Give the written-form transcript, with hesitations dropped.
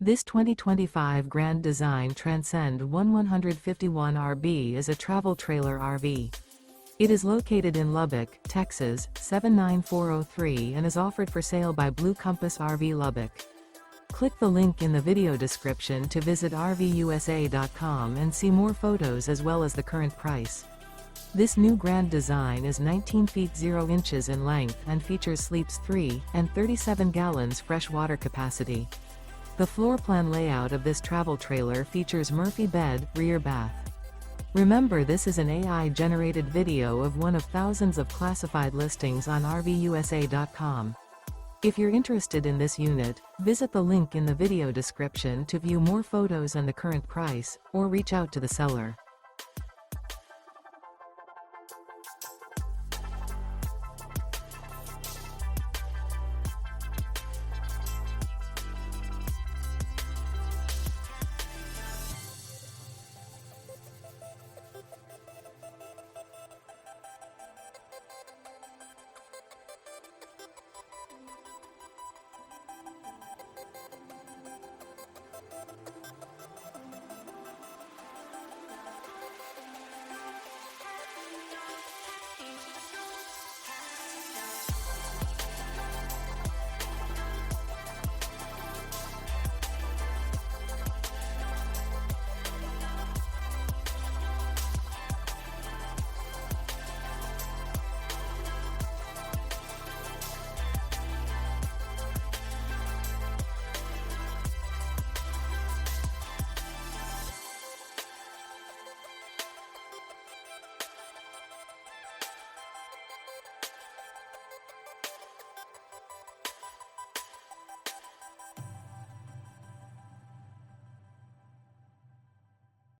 This 2025 Grand Design Transcend One 151 RB is a travel trailer RV. It is located in Lubbock, Texas, 79403 and is offered for sale by Blue Compass RV Lubbock. Click the link in the video description to visit RVUSA.com and see more photos as well as the current price. This new Grand Design is 19 feet 0 inches in length and features sleeps 3 and 37 gallons fresh water capacity. The floor plan layout of this travel trailer features Murphy bed, rear bath. Remember, this is an AI-generated video of one of thousands of classified listings on RVUSA.com. If you're interested in this unit, visit the link in the video description to view more photos and the current price, or reach out to the seller.